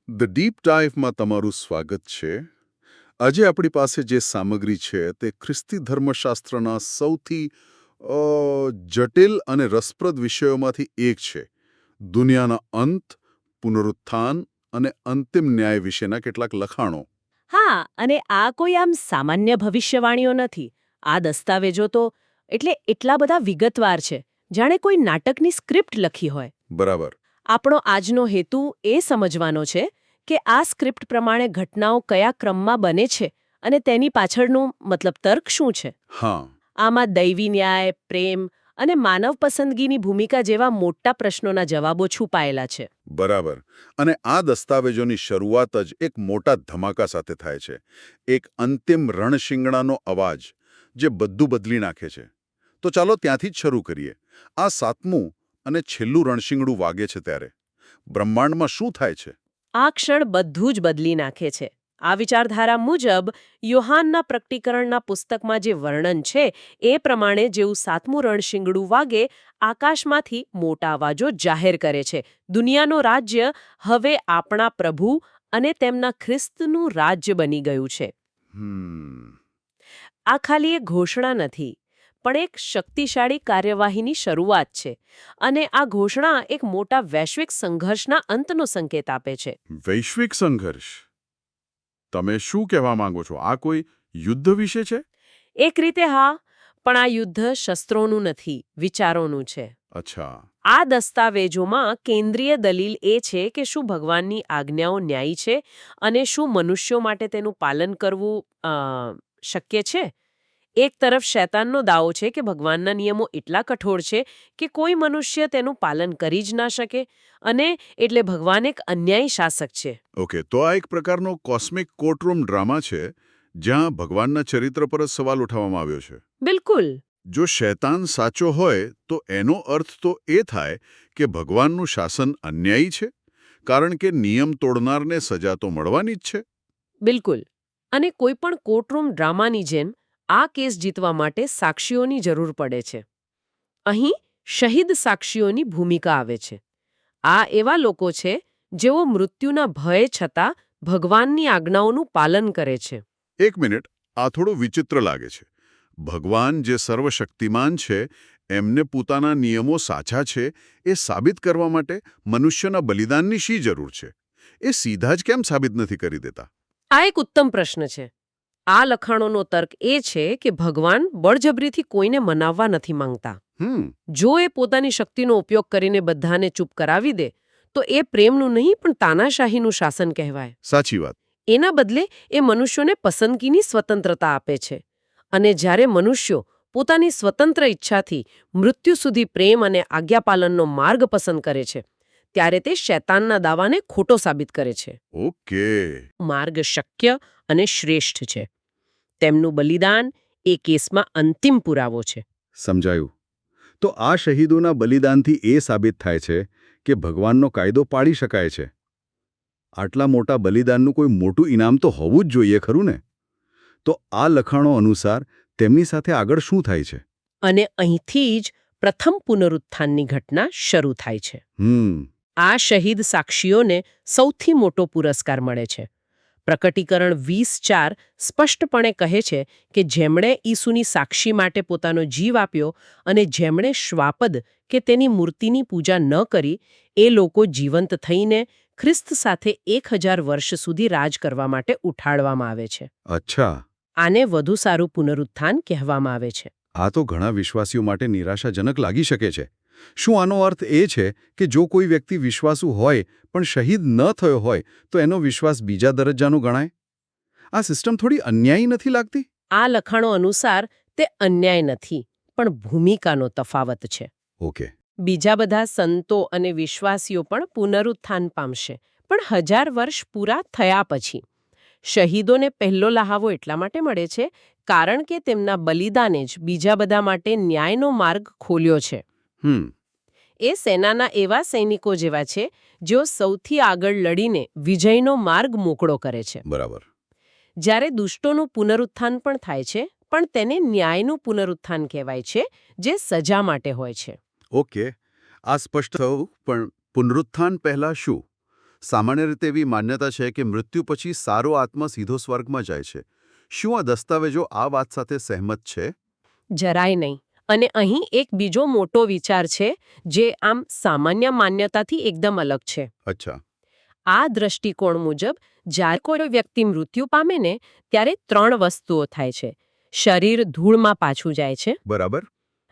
The deep ડાઇવમાં તમારું સ્વાગત છે. આજે આપણી પાસે જે સામગ્રી છે તે ખ્રિસ્તી ધર્મશાસ્ત્રના સૌથી જટિલ અને રસપ્રદ વિષયોમાંથી એક છે. દુનિયાના અંત, પુનરુત્થાન અને અંતિમ ન્યાય વિશેના કેટલાક લખાણો. હા, અને આ કોઈ આમ સામાન્ય ભવિષ્યવાણીઓ નથી. આ દસ્તાવેજો તો એટલા બધા વિગતવાર છે, જાણે કોઈ નાટકની સ્ક્રિપ્ટ લખી હોય. બરાબર. આપણો આજનો હેતુ એ સમજવાનો છે કે આ સ્ક્રિપ્ટ પ્રમાણે ઘટનાઓ કયા ક્રમમાં બને છે અને તેની પાછળનું તર્ક શું છે. હા. આમાં દૈવી ન્યાય, પ્રેમ અને માનવ પસંદગીની ભૂમિકા જેવા મોટા પ્રશ્નોના જવાબો છુપાયેલા છે. બરાબર. અને આ દસ્તાવેજોની શરૂઆત જ એક મોટા ધમાકા સાથે થાય છે. એક અંતિમ રણશિંગડાનો અવાજ જે બધું બદલી નાખે છે. તો ચાલો ત્યાંથી જ શરૂ કરીએ. આ સાતમું અને છેલ્લું રણશિંગડું વાગે છે ત્યારે બ્રહ્માંડમાં શું થાય છે? આ ક્ષણ બધું જ બદલી નાખે છે. આ વિચારધારા મુજબ યોહાનના પ્રકટીકરણના પુસ્તકમાં જે વર્ણન છે એ પ્રમાણે જેવું સાતમું રણશિંગડું વાગે, આકાશમાંથી મોટા અવાજો જાહેર કરે છે, દુનિયાનું રાજ્ય હવે આપણા પ્રભુ અને તેમના ખ્રિસ્તનું રાજ્ય બની ગયું છે. આ ખાલી એક ઘોષણા નથી, પણ એક શક્તિશાળી કાર્યવાહીની શરૂઆત છે. અને આ ઘોષણા એક મોટા વૈશ્વિક સંઘર્ષના અંતનો સંકેત આપે છે. વૈશ્વિક સંઘર્ષ? તમે શું કહેવા માંગો છો? આ કોઈ યુદ્ધ વિશે છે? એક રીતે હા, પણ આ યુદ્ધ શસ્ત્રોનું નથી, વિચારોનું છે. અચ્છા. આ દસ્તાવેજોમાં કેન્દ્રીય દલીલ એ છે કે શું ભગવાનની આજ્ઞાઓ ન્યાયી છે અને શું મનુષ્યો માટે તેનું પાલન કરવું શક્ય છે. એક તરફ શૈતાનનો દાવો છે કે ભગવાનના નિયમો એટલા કઠોર છે કે કોઈ મનુષ્ય તેનું પાલન કરી જ ના શકે, અને એટલે ભગવાન એક અન્યાયી શાસક છે. ઓકે, તો આ એક પ્રકારનો કોસ્મિક કોર્ટરૂમ ડ્રામા છે જ્યાં ભગવાનના ચરિત્ર પર જ સવાલ ઉઠાવવામાં આવ્યો છે. બિલકુલ. જો શૈતાન સાચો હોય તો એનો અર્થ તો એ થાય કે ભગવાનનું શાસન અન્યાયી છે, કારણ કે નિયમ તોડનારને સજા તો મળવાની જ છે. બિલકુલ. અને કોઈ પણ કોર્ટરૂમ ડ્રામાની જેમ આ કેસ જીતવા માટે સાક્ષીઓની જરૂર પડે છે. અહીં શહીદ સાક્ષીઓની ભૂમિકા આવે છે. આ એવા લોકો છે જેઓ મૃત્યુના ભય છતાં ભગવાનની આજ્ઞાઓનું પાલન કરે છે. એક મિનિટ, આ થોડું વિચિત્ર લાગે છે. ભગવાન જે સર્વશક્તિમાન છે, એમને પોતાના નિયમો સાચા છે એ સાબિત કરવા માટે મનુષ્યના બલિદાનની શી જરૂર છે? એ સીધા જ કેમ સાબિત નથી કરી દેતા? આ એક ઉત્તમ પ્રશ્ન છે. આ લખાણોનો તર્ક એ છે કે ભગવાન બળજબરીથી કોઈને મનાવવા નથી માંગતા. જો એ પોતાની શક્તિનો ઉપયોગ કરીને બધાને ચૂપ કરાવી દે તો એ પ્રેમનું નહીં પણ તાનાશાહીનું શાસન કહેવાય. સાચી વાત. એના બદલે એ મનુષ્યોને પસંદગીની સ્વતંત્રતા આપે છે. અને જ્યારે મનુષ્યો પોતાની સ્વતંત્ર ઈચ્છાથી મૃત્યુ સુધી પ્રેમ અને આજ્ઞાપાલનનો માર્ગ પસંદ કરે છે, ત્યારે તે શૈતાનના દાવાને ખોટો સાબિત કરે છે. ઓકે. માર્ગ શક્ય અને શ્રેષ્ઠ છે. તેમનું બલિદાન એ કેસમાં અંતિમ પુરાવો છે. સમજાયું. તો આ શહીદોના બલિદાનથી એ સાબિત થાય છે કે ભગવાનનો કાયદો પાળી શકાય છે. આટલા મોટા બલિદાનનું કોઈ મોટું ઇનામ તો હોવું જ જોઈએ, ખરું ને? તો આ લખાણો અનુસાર તેમની સાથે આગળ શું થાય છે? અને અહીંથી જ પ્રથમ પુનરુત્થાનની ઘટના શરૂ થાય છે. આ શહીદ સાક્ષીઓને સૌથી મોટો પુરસ્કાર મળે છે. પ્રકટીકરણ 20:4 સ્પષ્ટપણે કહે છે કે જેમણે ઈસુની સાક્ષી માટે પોતાનો જીવ આપ્યો અને જેમણે શ્વાપદ કે તેની મૂર્તિની પૂજા ન કરી, એ લોકો જીવંત થઈને ખ્રિસ્ત સાથે 1000 વર્ષ સુધી રાજ કરવા માટે ઉઠાડવામાં આવે છે. અચ્છા. આને વધુ સારું પુનરુત્થાન કહેવામાં આવે છે. આ તો ઘણા વિશ્વાસીઓ માટે નિરાશાજનક લાગી શકે છે. શું આનો અર્થ એ છે કે જો કોઈ વ્યક્તિ વિશ્વાસુ હોય પણ શહીદ ન થયો હોય તો એનો વિશ્વાસ બીજા દરજ્જાનો ગણાય? આ સિસ્ટમ થોડી અન્યાયી નથી લાગતી? આ લખાણો અનુસાર તે અન્યાય નથી, પણ ભૂમિકાનો તફાવત છે. ઓકે. બીજા બધા સંતો અને વિશ્વાસીઓ પણ પુનરુત્થાન પામશે, પણ 1000 વર્ષ પૂરા થયા પછી. શહીદોને પહેલો લહાવો એટલા માટે મળે છે કારણ કે તેમના બલિદાને જ બીજા બધા માટે ન્યાયનો માર્ગ ખોલ્યો છે. એ સેનાના એવા સૈનિકો જેવા છે જેઓ સૌથી આગળ લડીને વિજયનો માર્ગ મોકળો કરે છે. બરાબર. જ્યારે દુષ્ટોનું પુનરુત્થાન પણ થાય છે, પણ તેને ન્યાયનું પુનરુત્થાન કહેવાય છે, જે સજા માટે હોય છે. ઓકે, આ સ્પષ્ટ થયું, પણ પુનરુત્થાન પહેલા શું? સામાન્ય રીતે એવી માન્યતા છે કે મૃત્યુ પછી સારો આત્મા સીધો સ્વર્ગમાં જાય છે. શું આ દસ્તાવેજો આ વાત સાથે સહેમત છે? જરાય નહીં. અને અહીં એક બીજો મોટો વિચાર છે જે આમ સામાન્ય માન્યતાથી એકદમ અલગ છે. અચ્છા. આ દ્રષ્ટિકોણ મુજબ જ્યારે કોઈ વ્યક્તિ મૃત્યુ પામે ને ત્યારે 3 વસ્તુઓ થાય છે. શરીર ધૂળમાં પાછું જાય છે. બરાબર.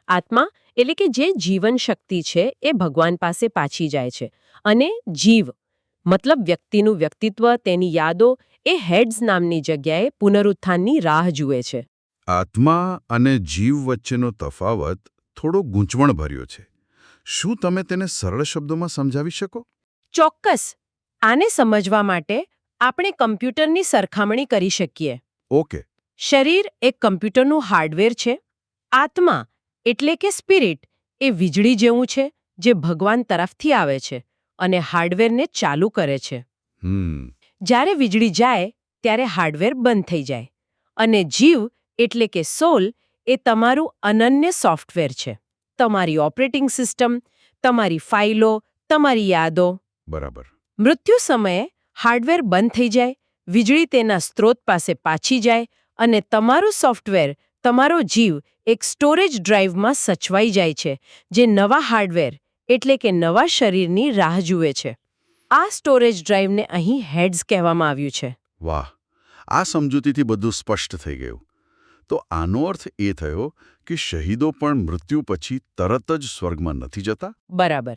આત્મા એટલે કે જે જીવન શક્તિ છે એ ભગવાન પાસે પાછી જાય છે. અને જીવ મતલબ વ્યક્તિનું વ્યક્તિત્વ, તેની યાદો એ હેડ્સ નામની જગ્યાએ પુનરુત્થાનની રાહ જુએ છે. આત્મા અને જીવ વચ્ચેનો તફાવત થોડો ગૂંચવણભર્યો છે. શું તમે તેને સરળ શબ્દોમાં સમજાવી શકો? ચોક્કસ. આને સમજવા માટે આપણે કમ્પ્યુટરની સરખામણી કરી શકીએ. ઓકે. શરીર એક કમ્પ્યુટરનું હાર્ડવેર છે. આત્મા એટલે કે સ્પિરિટ એ વીજળી જેવું છે જે ભગવાન તરફથી આવે છે અને હાર્ડવેરને ચાલુ કરે છે. જ્યારે વીજળી જાય ત્યારે હાર્ડવેર બંધ થઈ જાય. અને જીવ એટલે કે સોલ એ તમારું અનન્ય સોફ્ટવેર છે. તમારી ઓપરેટિંગ સિસ્ટમ, તમારી ફાઇલો, તમારી યાદો. બરાબર. મૃત્યુ સમયે હાર્ડવેર બંધ થઈ જાય, વીજળી તેના સ્ત્રોત પાસે પાછી જાય અને તમારું સોફ્ટવેર, તમારો જીવ એક સ્ટોરેજ ડ્રાઈવમાં સચવાઈ જાય છે જે નવા હાર્ડવેર એટલે કે નવા શરીરની રાહ જુએ છે. આ સ્ટોરેજ ડ્રાઈવને અહીં હેડ્સ કહેવામાં આવ્યું છે. વાહ, આ સમજૂતીથી બધું સ્પષ્ટ થઈ ગયું. તો આનો અર્થ એ થયો કે શહીદો પણ મૃત્યુ પછી તરત જ સ્વર્ગમાં નથી જતા? બરાબર.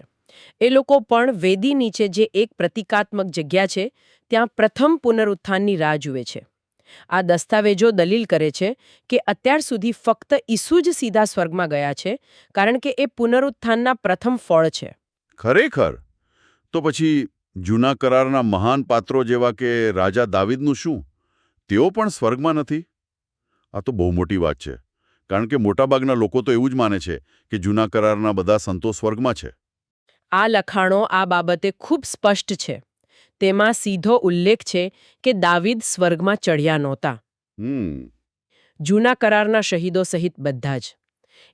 એ લોકો પણ વેદી નીચે જે એક પ્રતિકાત્મક જગ્યા છે ત્યાં પ્રથમ પુનરુત્થાનની રાહ જુએ છે. આ દસ્તાવેજો દલીલ કરે છે કે અત્યાર સુધી ફક્ત ઈસુ જ સીધા સ્વર્ગમાં ગયા છે કારણ કે એ પુનરુત્થાનના પ્રથમ ફળ છે. ખરેખર? તો પછી જૂના કરારના મહાન પાત્રો જેવા કે રાજા દાવીદનું શું? તેઓ પણ સ્વર્ગમાં નથી? આ તો બહુ મોટી વાત છે, કારણ કે મોટાભાગના લોકો તો એવું જ માને છે કે જૂના કરારના બધા સંતો સ્વર્ગમાં છે. આ લખાણો આ બાબતે ખૂબ સ્પષ્ટ છે. તેમાં સીધો ઉલ્લેખ છે કે દાવીદ સ્વર્ગમાં ચઢ્યા નહોતા. જૂના કરારના શહીદો સહિત બધા જ.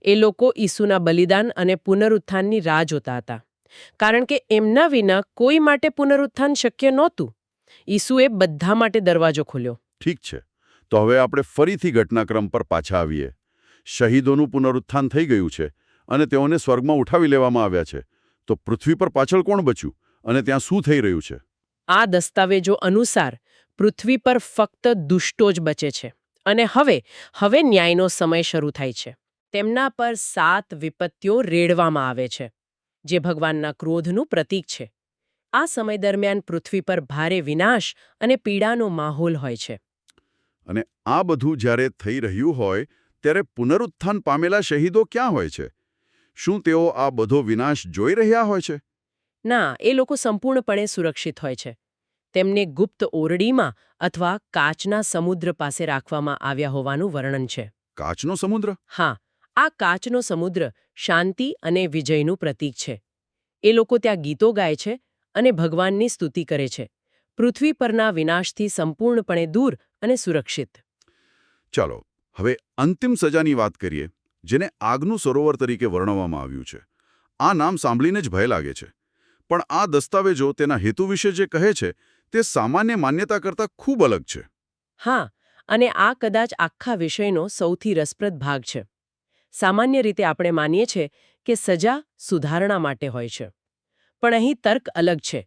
એ લોકો ઈસુના બલિદાન અને પુનરુત્થાનની રાહ જોતા હતા. કારણ કે એમના વિના કોઈ માટે પુનરુત્થાન શક્ય નહોતું. ઈસુએ બધા માટે દરવાજો ખોલ્યો. ઠીક છે. તો હવે આપણે ફરીથી ઘટનાક્રમ પર પાછા આવીએ. શહીદોનું પુનરુત્થાન થઈ ગયું છે અને તેઓને સ્વર્ગમાં ઉઠાવી લેવામાં આવ્યા છે. તો પૃથ્વી પર પાછળ કોણ બચ્યું અને ત્યાં શું થઈ રહ્યું છે? આ દસ્તાવેજો અનુસાર પૃથ્વી પર ફક્ત દુષ્ટો જ બચે છે. અને હવે ન્યાયનો સમય શરૂ થાય છે. તેમના પર 7 વિપત્તિઓ રેડવામાં આવે છે, જે ભગવાનના ક્રોધનું પ્રતીક છે. આ સમય દરમિયાન પૃથ્વી પર ભારે વિનાશ અને પીડાનો માહોલ હોય છે. અને આ બધું જ્યારે થઈ રહ્યું હોય ત્યારે પુનરુત્થાન પામેલા શહીદો ક્યાં હોય છે? શું તેઓ આ બધો વિનાશ જોઈ રહ્યા હોય છે? ના, એ લોકો સંપૂર્ણપણે સુરક્ષિત હોય છે. તેમને ગુપ્ત ઓરડીમાં અથવા કાચના સમુદ્ર પાસે રાખવામાં આવ્યા હોવાનું વર્ણન છે. કાચનો સમુદ્ર? હા, આ કાચનો સમુદ્ર શાંતિ અને વિજયનું પ્રતીક છે. એ લોકો ત્યાં ગીતો ગાય છે અને ભગવાનની સ્તુતિ કરે છે. પૃથ્વી પરના વિનાશથી સંપૂર્ણપણે દૂર અને સુરક્ષિત. ચાલો, હવે અંતિમ સજાની વાત કરીએ, જેને આગનું સરોવર તરીકે વર્ણવવામાં આવ્યું છે. આ નામ સાંભળીને જ ભય લાગે છે. પણ આ દસ્તાવેજો તેના હેતુ વિશે જે કહે છે તે સામાન્ય માન્યતા કરતાં ખૂબ અલગ છે. હા, અને આ કદાચ આખા વિષયનો સૌથી રસપ્રદ ભાગ છે. સામાન્ય રીતે આપણે માનીએ છીએ કે સજા સુધારણા માટે હોય છે. પણ અહીં તર્ક અલગ છે.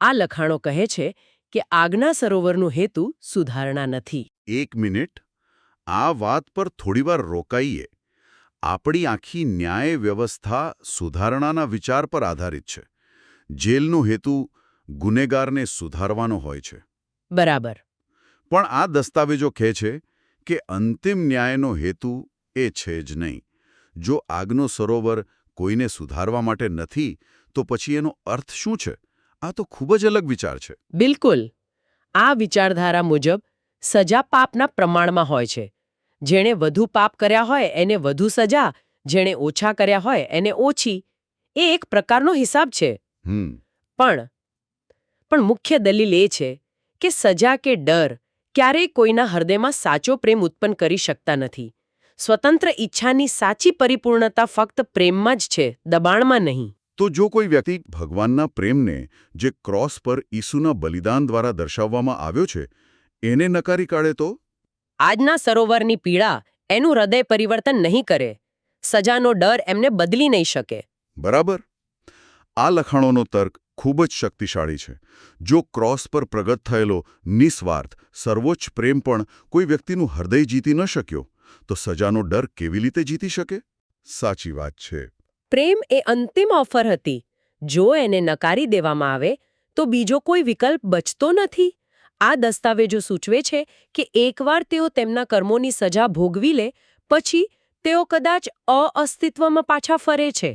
આ લખાણો કહે છે કે આગના સરોવરનું હેતુ સુધારણા નથી. એક મિનિટ, આ વાત પર થોડીવાર રોકાઈએ. આપણી આખી ન્યાય વ્યવસ્થા સુધારણાના વિચાર પર આધારિત છે. જેલનો હેતુ ગુનેગારને સુધારવાનો હોય છે. બરાબર. પણ આ દસ્તાવેજો કહે છે કે અંતિમ ન્યાયનો હેતુ એ છે જ નહીં. જો આગનો સરોવર કોઈને સુધારવા માટે નથી, તો પછી એનો અર્થ શું છે? આ તો ખૂબ જ અલગ વિચાર છે. બિલકુલ. આ વિચારધારા મુજબ સજા પાપના પ્રમાણમાં હોય છે. જેણે વધુ પાપ કર્યા હોય એને વધુ સજા, જેણે ઓછા કર્યા હોય એને ઓછી. એ એક પ્રકારનો હિસાબ છે. પણ મુખ્ય દલીલ એ છે કે સજા કે ડર ક્યારેય કોઈના હૃદયમાં સાચો પ્રેમ ઉત્પન્ન કરી શકતા નથી. સ્વતંત્ર ઈચ્છાની સાચી પરિપૂર્ણતા ફક્ત પ્રેમમાં જ છે, દબાણમાં નહીં. તો જો કોઈ વ્યક્તિ ભગવાનના પ્રેમને જે ક્રોસ પર ઈસુના બલિદાન દ્વારા દર્શાવવામાં આવ્યો છે એને નકારી કાઢે તો? આજના સરોવરની પીડા એનું હૃદય પરિવર્તન નહીં કરે. સજાનો ડર એમને બદલી નહીં શકે. બરાબર. આ લખાણોનો તર્ક ખૂબ જ શક્તિશાળી છે. જો ક્રોસ પર પ્રગટ થયેલો નિસ્વાર્થ સર્વોચ્ચ પ્રેમ પણ કોઈ વ્યક્તિનું હૃદય જીતી ન શક્યો તો સજાનો ડર કેવી રીતે જીતી શકે? સાચી વાત છે. પ્રેમ એ અંતિમ ઓફર હતી. જો એને નકારી દેવામાં આવે તો બીજો કોઈ વિકલ્પ બચતો નથી. આ દસ્તાવેજો સૂચવે છે કે એકવાર તેઓ તેમના કર્મોની સજા ભોગવી લે પછી તેઓ કદાચ અસ્તિત્વમાં પાછા ફરે છે.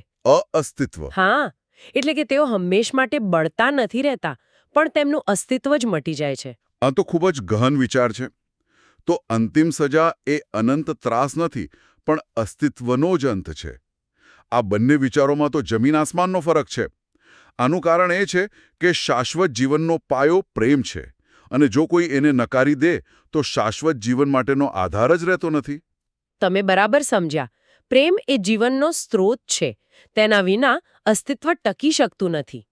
અસ્તિત્વ? હા, એટલે કે તેઓ હંમેશ માટે બળતા નથી રહેતા, પણ તેમનું અસ્તિત્વ જ મટી જાય છે. આ તો ખૂબ જ ગહન વિચાર છે. તો અંતિમ સજા એ અનંત ત્રાસ નથી, પણ અસ્તિત્વનો જ અંત છે. આ બંને વિચારોમાં તો જમીન આસમાનનો ફરક છે. આનું કારણ એ છે કે શાશ્વત જીવનનો પાયો પ્રેમ છે, અને જો કોઈ એને નકારી દે તો શાશ્વત જીવન માટેનો આધાર જ રહેતો નથી. તમે બરાબર સમજ્યા. પ્રેમ એ જીવનનો સ્ત્રોત છે. તેના વિના અસ્તિત્વ ટકી શકતું નથી.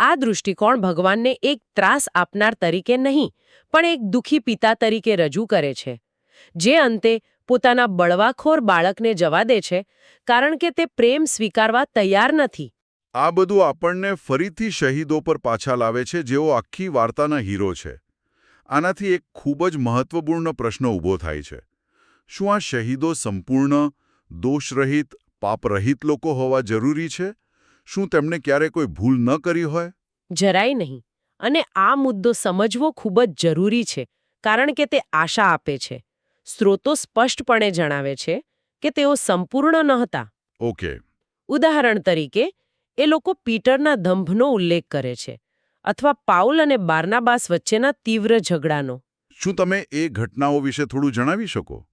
આ દૃષ્ટિકોણ ભગવાનને એક ત્રાસ આપનાર તરીકે નહીં, પણ એક દુઃખી પિતા તરીકે રજૂ કરે છે, જે અંતે પોતાના બળવાખોર બાળકને જવા દે છે કારણ કે તે પ્રેમ સ્વીકારવા તૈયાર નથી. આ બધું આપણને ફરીથી શહીદો પર પાછા લાવે છે, જેઓ આખી વાર્તાના હીરો છે. આનાથી એક ખૂબ જ મહત્વપૂર્ણ પ્રશ્ન ઊભો થાય છે. શું આ શહીદો સંપૂર્ણ, દોષરહિત, પાપરહિત લોકો હોવા જરૂરી છે? શું તેમણે ક્યારે કોઈ ભૂલ ન કરી હોય? જરાય નહીં. અને આ મુદ્દો સમજવો ખૂબ જ જરૂરી છે, કારણ કે તે આશા આપે છે. સ્ત્રોતો સ્પષ્ટપણે જણાવે છે કે તેઓ સંપૂર્ણ નહોતા. ઓકે. ઉદાહરણ તરીકે, એ લોકો પીટરના દંભનો ઉલ્લેખ કરે છે, અથવા પાઉલ અને બાર્નાબાસ વચ્ચેના તીવ્ર ઝઘડાનો. શું તમે એ ઘટનાઓ વિશે થોડું જણાવી શકો,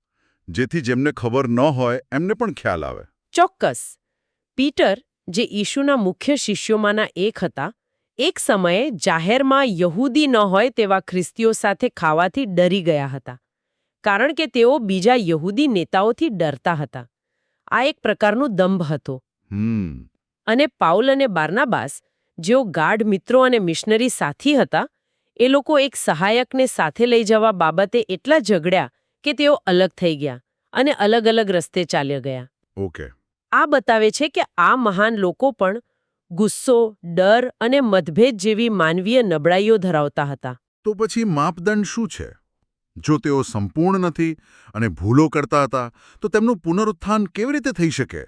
જેથી જેમને ખબર ન હોય એમને પણ ખ્યાલ આવે? ચોક્કસ. પીટર, જે ઈશુના મુખ્ય શિષ્યોમાંના એક હતા, એક સમયે જાહેરમાં યહૂદી ન હોય તેવા ખ્રિસ્તીઓ સાથે ખાવાથી ડરી ગયા હતા, કારણ કે તેઓ બીજા યહૂદી નેતાઓથી ડરતા હતા. આ એક પ્રકારનું દંભ હતો. અને પાઉલ અને બાર્નાબાસ, જેઓ ગાઢ મિત્રો અને મિશનરી સાથી હતા, એ લોકો એક સહાયકને સાથે લઈ જવા બાબતે એટલા ઝઘડ્યા કે તેઓ અલગ થઈ ગયા અને અલગ અલગ રસ્તે ચાલ્યા ગયા. ઓકે. આ બતાવે છે કે આ મહાન લોકો પણ ગુસ્સો, ડર અને મતભેદ જેવી માનવીય નબળાઈઓ ધરાવતા હતા. તો પછી માપદંડ શું છે? જો તેઓ સંપૂર્ણ નથી અને ભૂલો કરતા હતા, તો તેમનું પુનરુત્થાન કેવી રીતે થઈ શકે?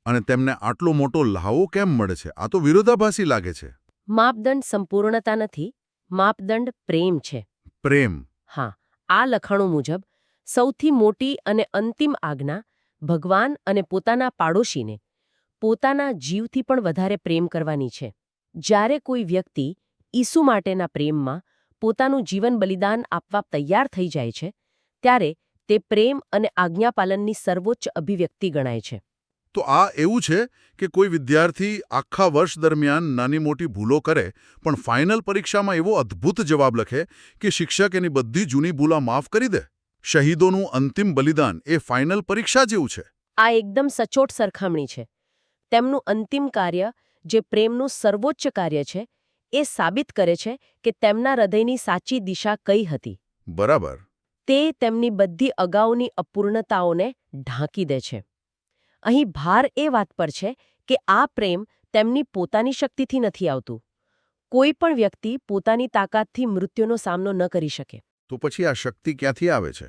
અને તેમને આટલો મોટો લહાવો કેમ મળે છે? આ તો વિરોધાભાસી લાગે છે. માપદંડ સંપૂર્ણતા નથી, માપદંડ પ્રેમ છે. પ્રેમ? હા. આ લખાણો મુજબ સૌથી મોટી અને અંતિમ આજ્ઞા ભગવાન અને પોતાના પાડોશીને પોતાના જીવથી પણ વધારે પ્રેમ કરવાની છે. જ્યારે કોઈ વ્યક્તિ ઈસુ માટેના પ્રેમમાં પોતાનું જીવન બલિદાન આપવા તૈયાર થઈ જાય છે, ત્યારે તે પ્રેમ અને આજ્ઞાપાલનની સર્વોચ્ચ અભિવ્યક્તિ ગણાય છે. તો આ એવું છે કે કોઈ વિદ્યાર્થી આખા વર્ષ દરમિયાન નાની મોટી ભૂલો કરે, પણ ફાઇનલ પરીક્ષામાં એવો અદ્ભુત જવાબ લખે કે શિક્ષક એની બધી જૂની ભૂલા માફ કરી દે. શહીદોનું અંતિમ બલિદાન એ ફાઇનલ પરીક્ષા જેવું છે. આ એકદમ સચોટ સરખામણી છે. તેમનું અંતિમ કાર્ય, જે પ્રેમનું સર્વોચ્ચ કાર્ય છે, એ સાબિત કરે છે કે તેમના હૃદયની સાચી દિશા કઈ હતી. બરાબર. તે તેમની બધી અગાઉની અપૂર્ણતાઓને ઢાંકી દે છે. અહીં ભાર એ વાત પર છે કે આ પ્રેમ તેમની પોતાની શક્તિથી નથી આવતું. કોઈ પણ વ્યક્તિ પોતાની તાકાતથી મૃત્યુનો સામનો ન કરી શકે. તો પછી આ શક્તિ ક્યાંથી આવે છે?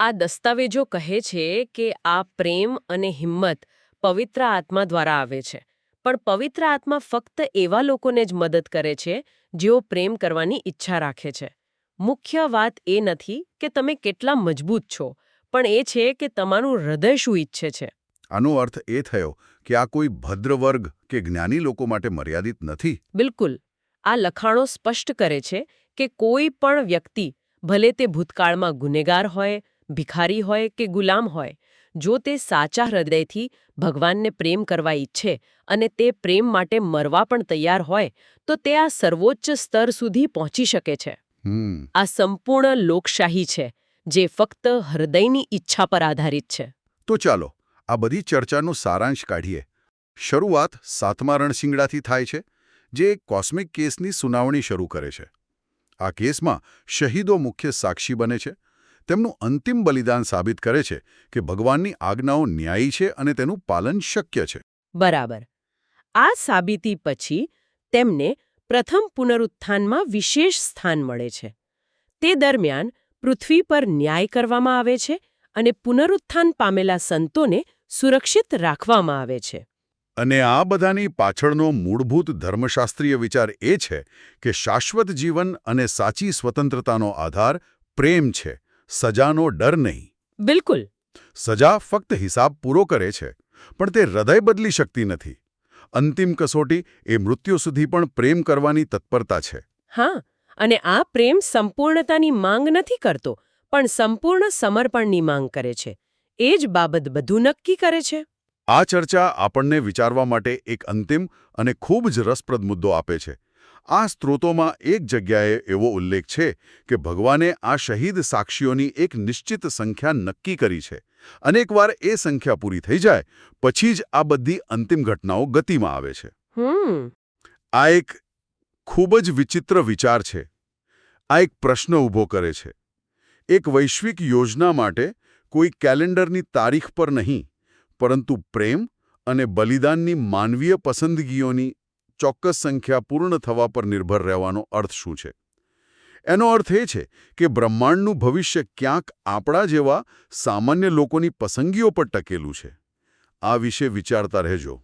આ દસ્તાવેજો કહે છે કે આ પ્રેમ અને હિંમત પવિત્ર આત્મા દ્વારા આવે છે. પણ પવિત્ર આત્મા ફક્ત એવા લોકોને જ મદદ કરે છે જેઓ પ્રેમ કરવાની ઈચ્છા રાખે છે. મુખ્ય વાત એ નથી કે તમે કેટલા મજબૂત છો, પણ એ છે કે તમારું હૃદય શું ઈચ્છે છે. આનો અર્થ એ થયો કે આ કોઈ ભદ્ર વર્ગ કે જ્ઞાની લોકો માટે મર્યાદિત નથી. બિલકુલ. આ લખાણો સ્પષ્ટ કરે છે કે કોઈ પણ વ્યક્તિ, ભલે તે ભૂતકાળમાં ગુનેગાર હોય, ભિખારી હોય કે ગુલામ હોય, જો તે સાચા હૃદયથી ભગવાનને પ્રેમ કરવા ઈચ્છે અને તે પ્રેમ માટે મરવા પણ તૈયાર હોય, તો તે આ સર્વોચ્ચ સ્તર સુધી પહોંચી શકે છે. આ સંપૂર્ણ લોકશાહી છે, જે ફક્ત હૃદયની ઈચ્છા પર આધારિત છે. તો ચાલો આ બધી ચર્ચાનો સારાંશ કાઢીએ. શરૂઆત 7મા રણશિંગડાથી થાય છે, જે એક કોસ્મિક કેસની સુનાવણી શરૂ કરે છે. આ કેસમાં શહીદો મુખ્ય સાક્ષી બને છે. તેમનું અંતિમ બલિદાન સાબિત કરે છે કે ભગવાનની આજ્ઞાઓ ન્યાયી છે અને તેનું પાલન શક્ય છે. બરાબર. આ સાબિતી પછી તેમને પ્રથમ પુનરુત્થાનમાં વિશેષ સ્થાન મળે છે. તે દરમિયાન પૃથ્વી પર ન્યાય કરવામાં આવે છે અને પુનરુત્થાન પામેલા સંતોને સુરક્ષિત રાખવામાં આવે છે. અને આ બધાની પાછળનો મૂળભૂત ધર્મશાસ્ત્રીય વિચાર એ છે કે શાશ્વત જીવન અને સાચી સ્વતંત્રતાનો આધાર પ્રેમ છે, સજાનો ડર નહીં. બિલકુલ. સજા ફક્ત હિસાબ પૂરો કરે છે, પણ તે હૃદય બદલી શકતી નથી. અંતિમ કસોટી એ મૃત્યુ સુધી પણ પ્રેમ કરવાની તત્પરતા છે. હા, અને આ પ્રેમ સંપૂર્ણતાની માંગ નથી કરતો, પણ સંપૂર્ણ સમર્પણની માંગ કરે છે. એ જ બાબત બધું નક્કી કરે છે. આ ચર્ચા આપણને વિચારવા માટે એક અંતિમ અને ખૂબ જ રસપ્રદ મુદ્દો આપે છે. આ સ્ત્રોતોમાં એક જગ્યાએ એવો ઉલ્લેખ છે કે ભગવાને આ શહીદ સાક્ષીઓની એક નિશ્ચિત સંખ્યા નક્કી કરી છે, અને એકવાર એ સંખ્યા પૂરી થઈ જાય પછી જ આ બધી અંતિમ ઘટનાઓ ગતિમાં આવે છે. આ એક ખૂબ જ વિચિત્ર વિચાર છે. આ એક પ્રશ્ન ઊભો કરે છે. એક વૈશ્વિક યોજના માટે કોઈ કેલેન્ડરની તારીખ પર નહીં, પરંતુ પ્રેમ અને બલિદાનની માનવીય પસંદગીઓની ચોક્કસ સંખ્યા પૂર્ણ થવા પર નિર્ભર રહેવાનો અર્થ શું છે? એનો અર્થ એ છે કે બ્રહ્માંડનું ભવિષ્ય ક્યાંક આપણા જેવા સામાન્ય લોકોની પસંદગીઓ પર ટકેલું છે. આ વિશે વિચારતા રહેજો.